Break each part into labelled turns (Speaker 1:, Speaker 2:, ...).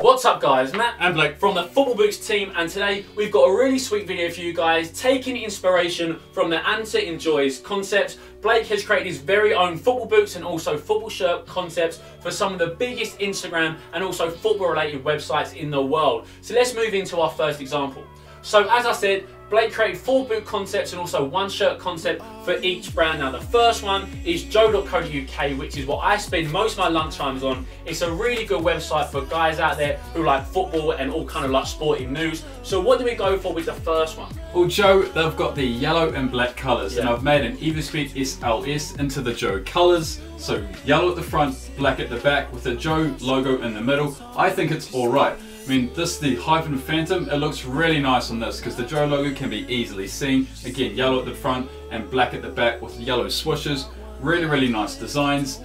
Speaker 1: What's up guys, Matt
Speaker 2: and Blake
Speaker 1: from the Football Boots team, and today we've got a really sweet video for you guys taking inspiration from the Anta Enjoys concept. Blake has created his very own football boots and also football shirt concepts for some of the biggest Instagram and also football related websites in the world. So let's move into our first example. So as I said, Blake created 4 boot concepts and also 1 shirt concept for each brand. Now the first one is Joglekar, which is what I spend most of my lunch times on. It's a really good website for guys out there who like football and all kind of like sporting news. So what do we go for with the first one?
Speaker 2: Well, Joe, they've got the yellow and black colours, and I've made an ESPN SLS into the Joe colours. So yellow at the front, black at the back, with the Joe logo in the middle. I think it's alright. I mean, this the Hyphen Phantom, it looks really nice on this because the Joe logo can be easily seen. Again, yellow at the front and black at the back with yellow swooshes. Really nice designs.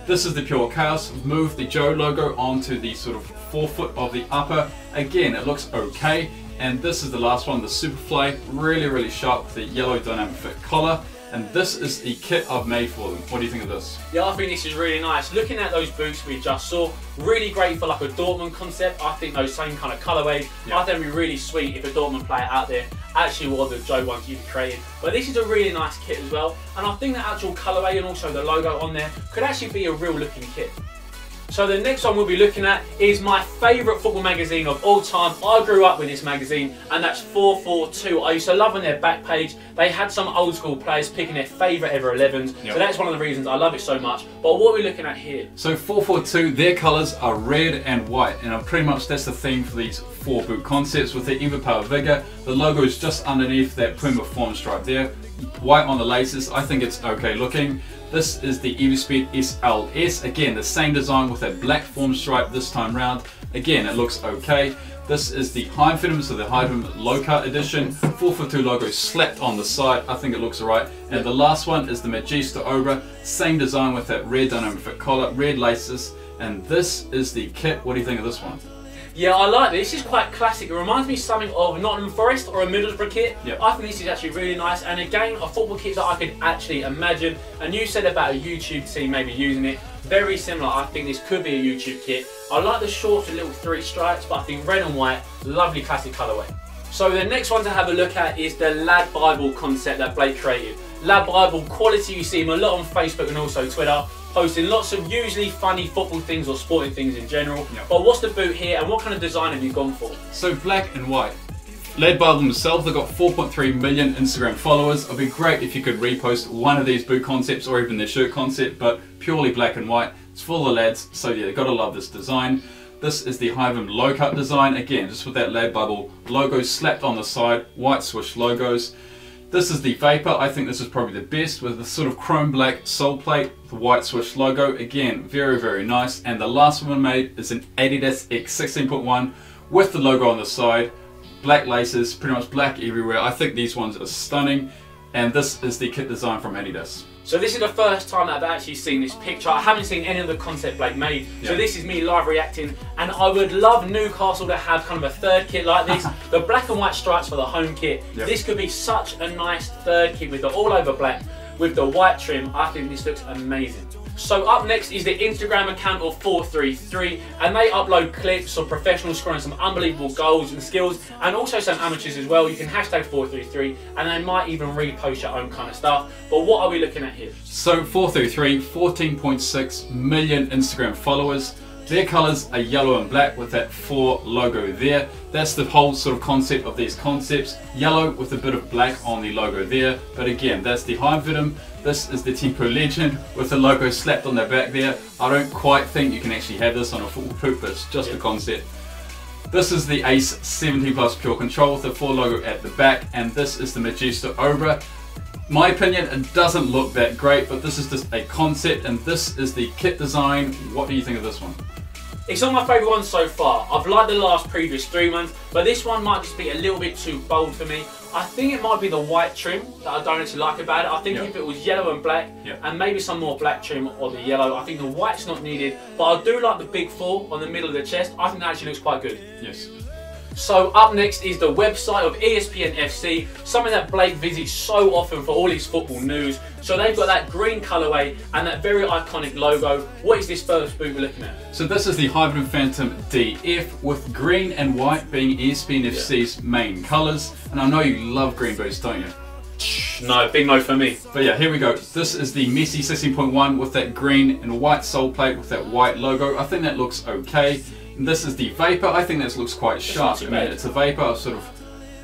Speaker 2: This is the Pure Chaos. I've moved the Joe logo onto the sort of forefoot of the upper. Again, it looks okay. And this is the last one, the Superfly. Really sharp with the yellow dynamic fit collar. And this is the kit I've made for them. What do you think of this?
Speaker 1: Yeah, I think this is really nice. Looking at those boots we just saw, really great for like a Dortmund concept. I think those same kind of colourways, I think it'd be really sweet if a Dortmund player out there actually wore the Joe ones you've created. But this is a really nice kit as well. And I think the actual colourway and also the logo on there could actually be a real looking kit. So the next one we'll be looking at is my favourite football magazine of all time. I grew up with this magazine, and that's 442. I used to love on their back page. They had some old school players picking their favourite ever 11s. So that's one of the reasons I love it so much. But what are we looking at here?
Speaker 2: So 442, their colours are red and white, and pretty much that's the theme for these 4 boot concepts with the Everpower Vigor. The logo is just underneath that Puma form stripe there. White on the laces, I think it's okay looking. This is the ESPN SLS, again the same design with that black form stripe this time round. Again, it looks okay. This is the Hyphen, so the Hyphen low cut edition. 442 logo slapped on the side, I think it looks alright. And the last one is the Magista Obra, same design with that red dynamic fit collar, red laces. And this is the kit. What do you think of this one?
Speaker 1: Yeah, I like this. This is quite classic. It reminds me something of Nottingham Forest or a Middlesbrough kit. I think this is actually really nice. And again, a football kit that I could actually imagine. And you said about a YouTube team maybe using it. Very similar. I think this could be a YouTube kit. I like the shorts with little 3 stripes, but I think red and white, lovely classic colourway. So the next one to have a look at is the Lad Bible concept that Blake created. Lad Bible quality, you see him a lot on Facebook and also Twitter, posting lots of usually funny football things or sporting things in general. But what's the boot here and what kind of design have you gone for?
Speaker 2: So black and white. Led by themselves, they've got 4.3 million Instagram followers. It'd be great if you could repost one of these boot concepts or even their shirt concept, but purely black and white. It's full of lads, so yeah, gotta love this design. This is the Hyphen low cut design, again, just with that Lad Bible logo slapped on the side, white swoosh logos. This is the Vapor. I think this is probably the best with the sort of chrome black sole plate, the white swoosh logo. Again, very nice. And the last one I made is an Adidas X 16.1 with the logo on the side, black laces, pretty much black everywhere. I think these ones are stunning. And this is the kit design from Adidas.
Speaker 1: So this is the first time that I've actually seen this picture. I haven't seen any of the concept Blake made. So this is me live reacting. And I would love Newcastle to have kind of a third kit like this. The black and white stripes for the home kit. This could be such a nice third kit with the all over black with the white trim. I think this looks amazing. So up next is the Instagram account of 433, and they upload clips of professionals scoring some unbelievable goals and skills, and also some amateurs as well. You can hashtag 433 and they might even repost your own kind of stuff. But what are we looking at here?
Speaker 2: So 433, 14.6 million Instagram followers. Their colours are yellow and black with that 4 logo there. That's the whole sort of concept of these concepts. Yellow with a bit of black on the logo there. But again, that's the Hyphen. This is the Tempo Legend with the logo slapped on the back there. I don't quite think you can actually have this on a full boot, but it's just a concept. This is the Ace 70 Plus Pure Control with the 4 logo at the back. And this is the Magista Obra. My opinion, it doesn't look that great, but this is just a concept, and this is the kit design. What do you think of this one?
Speaker 1: It's not my favourite one so far. I've liked the previous 3 ones, but this one might just be a little bit too bold for me. I think it might be the white trim that I don't actually like about it. I think if it was yellow and black, and maybe some more black trim or the yellow, I think the white's not needed. But I do like the big 4 on the middle of the chest. I think that actually looks quite good.
Speaker 2: Yes.
Speaker 1: So up next is the website of ESPN FC, something that Blake visits so often for all his football news. So they've got that green colourway and that very iconic logo. What is this first boot we're looking at?
Speaker 2: So this is the Hybrid Phantom DF with green and white being ESPN FC's main colours. And I know you love green boots, don't you?
Speaker 1: No, big no for me.
Speaker 2: But yeah, here we go. This is the Messi 16.1 with that green and white sole plate with that white logo. I think that looks okay. And this is the Vapor. I think this looks quite sharp. I mean, it's a Vapor. I've sort of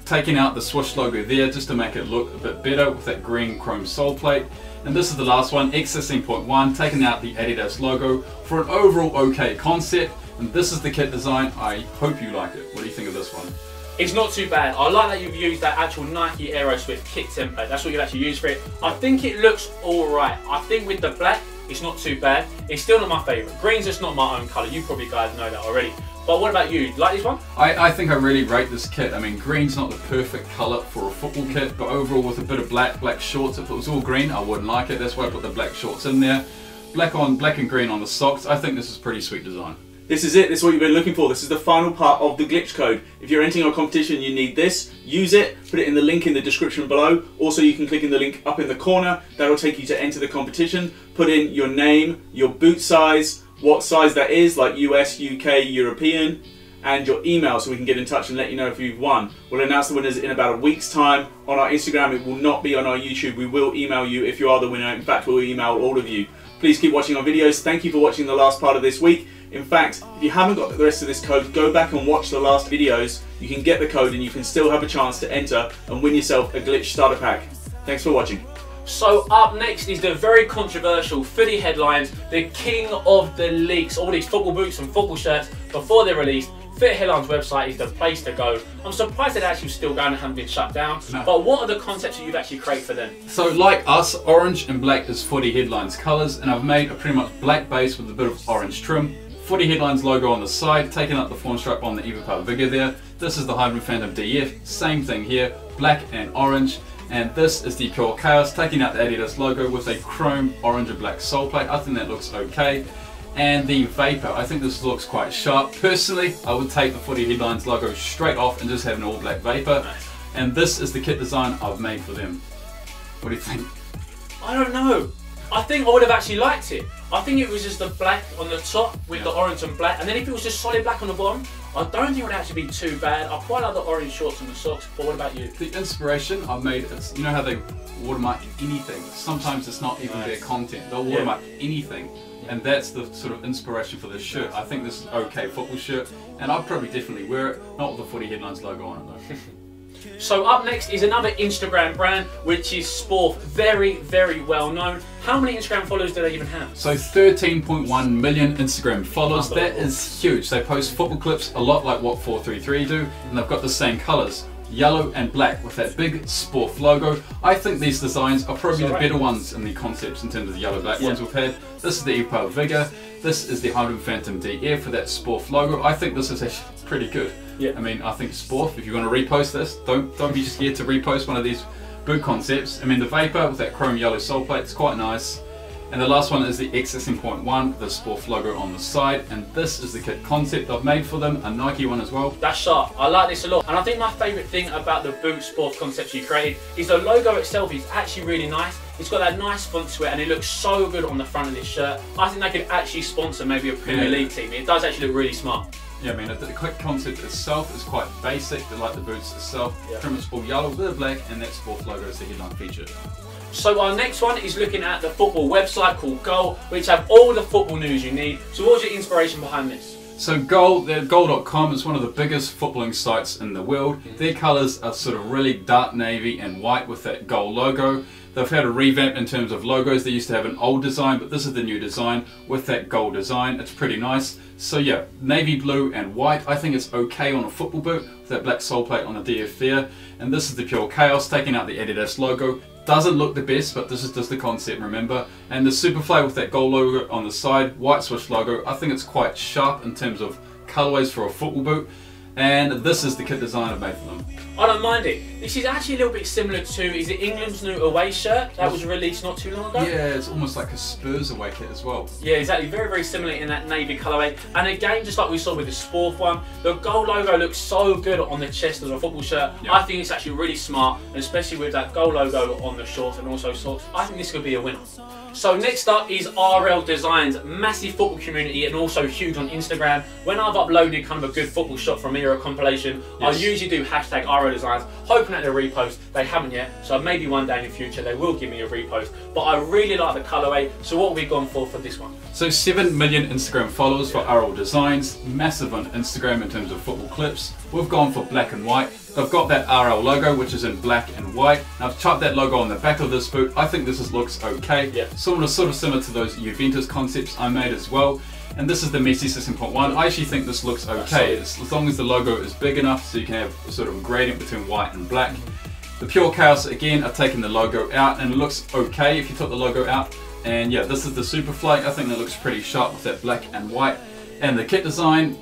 Speaker 2: taken out the swoosh logo there just to make it look a bit better with that green chrome sole plate. And this is the last one, X 16.1, taking out the Adidas logo for an overall okay concept. And this is the kit design. I hope you like it. What do you think of this one?
Speaker 1: It's not too bad. I like that you've used that actual Nike Aeroswift kit template. That's what you've actually used for it. I think it looks alright. I think with the black, it's not too bad. It's still not my favourite. Green's just not my own colour. You probably guys know that already. But what about you? You like this one?
Speaker 2: I think I really rate this kit. I mean, green's not the perfect colour for a football kit, but overall with a bit of black shorts, if it was all green, I wouldn't like it. That's why I put the black shorts in there. Black and green on the socks. I think this is pretty sweet design.
Speaker 3: This is it, this is what you've been looking for. This is the final part of the glitch code. If you're entering a competition, you need this. Use it, put it in the link in the description below. Also, you can click in the link up in the corner. That'll take you to enter the competition. Put in your name, your boot size, what size that is, like US, UK, European, and your email so we can get in touch and let you know if you've won. We'll announce the winners in about a week's time on our Instagram. It will not be on our YouTube. We will email you if you are the winner. In fact, we'll email all of you. Please keep watching our videos. Thank you for watching the last part of this week. In fact, if you haven't got the rest of this code, go back and watch the last videos. You can get the code and you can still have a chance to enter and win yourself a Glitch Starter Pack. Thanks for watching.
Speaker 1: So up next is the very controversial footy headlines, the king of the leaks. All these football boots and football shirts before they're released. Fit Headlines website is the place to go. I'm surprised they're actually still going and haven't been shut down. No. But what are the concepts that you've actually created for them?
Speaker 2: So like us, orange and black is Footy Headlines colours, and I've made a pretty much black base with a bit of orange trim. Footy Headlines logo on the side, taking out the fawn stripe on the Everpower Vigor there. This is the Hybrid Phantom DF, same thing here, black and orange. And this is the Pure Chaos, taking out the Adidas logo with a chrome orange and black sole plate. I think that looks okay. And the Vapor, I think this looks quite sharp. Personally, I would take the Footy Headlines logo straight off and just have an all black Vapor.
Speaker 1: Nice.
Speaker 2: And this is the kit design I've made for them. What do you think?
Speaker 1: I don't know. I think I would have actually liked it. I think it was just the black on the top with the orange and black, and then if it was just solid black on the bottom, I don't think it would actually be too bad. I quite like the orange shorts and the socks, but what about you?
Speaker 2: The inspiration I've made, it's, you know how they watermark anything? Sometimes it's not even their content, they'll watermark anything. And that's the sort of inspiration for this shirt. I think this is okay football shirt, and I'd probably definitely wear it, not with the Footy Headlines logo on it though.
Speaker 1: So up next is another Instagram brand, which is Sport, very, very well known. How many Instagram followers do they even have?
Speaker 2: So 13.1 million Instagram followers, that is huge. They post football clips a lot like what 433 do, and they've got the same colours, yellow and black with that big Sport logo. I think these designs are probably the better ones in the concepts in terms of the yellow black ones we've had. This is the Everpower Vigor, this is the Hybrid Phantom DF for that Sport logo. I think this is actually pretty good.
Speaker 1: Yeah.
Speaker 2: I mean, I think Sport, if you're going to repost this, don't be scared to repost one of these boot concepts. I mean, the Vapor with that chrome yellow sole plate is quite nice. And the last one is the X 16.1, the Sport logo on the side. And this is the kit concept I've made for them, a Nike one as well.
Speaker 1: That's sharp. I like this a lot. And I think my favourite thing about the boot Sport concepts you created is the logo itself is actually really nice. It's got that nice font to it and it looks so good on the front of this shirt. I think they could actually sponsor maybe a Premier League team. It does actually look really smart.
Speaker 2: Yeah, I mean, the quick concept itself is quite basic, but like the boots itself, pretty much all yellow with a black, and that Sport logo is the headline feature.
Speaker 1: So our next one is looking at the football website called Goal, which have all the football news you need. So what's your inspiration behind this?
Speaker 2: So goal.com is one of the biggest footballing sites in the world. Their colours are sort of really dark navy and white with that Goal logo. They've had a revamp in terms of logos. They used to have an old design, but this is the new design with that Goal design. It's pretty nice. So yeah, navy blue and white. I think it's okay on a football boot with that black sole plate on the DF there. And this is the Pure Chaos, taking out the Adidas logo. Doesn't look the best, but this is just the concept, remember. And the Superfly with that Goal logo on the side, white swoosh logo. I think it's quite sharp in terms of colorways for a football boot. And this is the kit design I've made for them.
Speaker 1: I don't mind it. This is actually a little bit similar to, is it England's new away shirt that was released not too long ago?
Speaker 2: Yeah, it's almost like a Spurs away kit as well.
Speaker 1: Yeah, exactly. Very, very similar in that navy colourway. And again, just like we saw with the Sport one, the gold logo looks so good on the chest of a football shirt. Yep. I think it's actually really smart, especially with that gold logo on the shorts and also socks. I think this could be a winner. So next up is RL Designs, massive football community and also huge on Instagram. When I've uploaded kind of a good football shot from here, a compilation, yes, I usually do hashtag RL Designs, hoping that they repost. They haven't yet, so maybe one day in the future they will give me a repost. But I really like the colourway, so what have we gone for this one?
Speaker 2: So 7 million Instagram followers for RL Designs, massive on Instagram in terms of football clips. We've gone for black and white. They've got that RL logo, which is in black and white. Now, I've chucked that logo on the back of this boot. I think this looks okay. Yeah. Sort of similar to those Juventus concepts I made as well. And this is the Messi 16.1. I actually think this looks okay, as long as the logo is big enough so you can have a sort of a gradient between white and black. The Pure Chaos, again, I've taken the logo out and it looks okay if you took the logo out. And yeah, this is the Superfly. I think that looks pretty sharp with that black and white. And the kit design,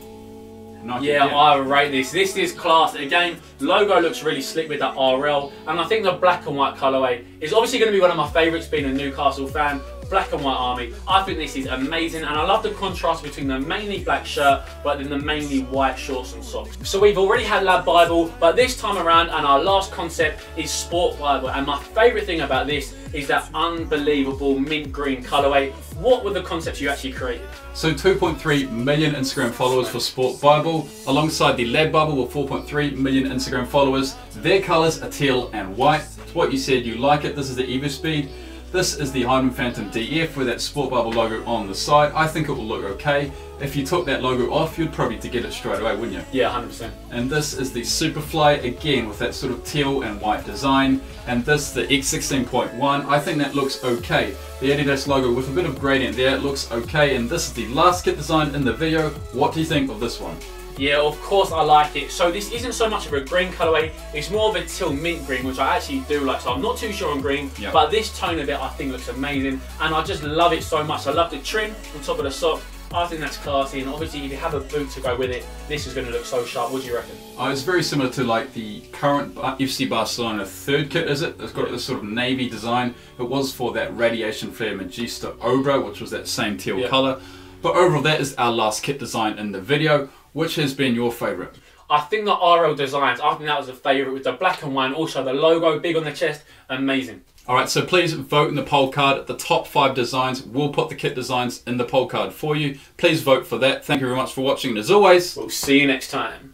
Speaker 1: yeah, I rate this. This is class. Again, logo looks really slick with that RL, and I think the black and white colourway is obviously going to be one of my favourites, being a Newcastle fan. Black and white army. I think this is amazing, and I love the contrast between the mainly black shirt but then the mainly white shorts and socks. So we've already had Lab Bible, but this time around, and our last concept is Sport Bible, and my favourite thing about this is that unbelievable mint green colourway. What were the concepts you actually created?
Speaker 2: So 2.3 million Instagram followers for Sport Bible, alongside the Lab Bible with 4.3 million Instagram followers. Their colours are teal and white. It's what you said you like it. This is the Evo Speed. This is the Hyman Phantom DF with that Sport Bible logo on the side. I think it will look okay. If you took that logo off, you'd probably get it straight away, wouldn't you?
Speaker 1: Yeah, 100%.
Speaker 2: And this is the Superfly, again with that sort of teal and white design. And this, the X16.1, I think that looks okay. The Adidas logo with a bit of gradient there, it looks okay. And this is the last kit design in the video. What do you think of this one?
Speaker 1: Yeah, of course I like it. So this isn't so much of a green colourway, it's more of a teal mint green, which I actually do like. So I'm not too sure on green, but this tone of it I think looks amazing, and I just love it so much. I love the trim on top of the sock. I think that's classy, and obviously if you have a boot to go with it, this is going to look so sharp. What do you reckon?
Speaker 2: It's very similar to like the current FC Barcelona third kit, is it? It's got this sort of navy design. It was for that Radiation Flare Magista Obra, which was that same teal colour. But overall, that is our last kit design in the video. Which has been your favourite?
Speaker 1: I think the RL Designs, I think that was a favourite with the black and white, and also the logo big on the chest, amazing.
Speaker 2: Alright, so please vote in the poll card. The top 5 designs, we'll put the kit designs in the poll card for you. Please vote for that. Thank you very much for watching, and as always,
Speaker 1: we'll see you next time.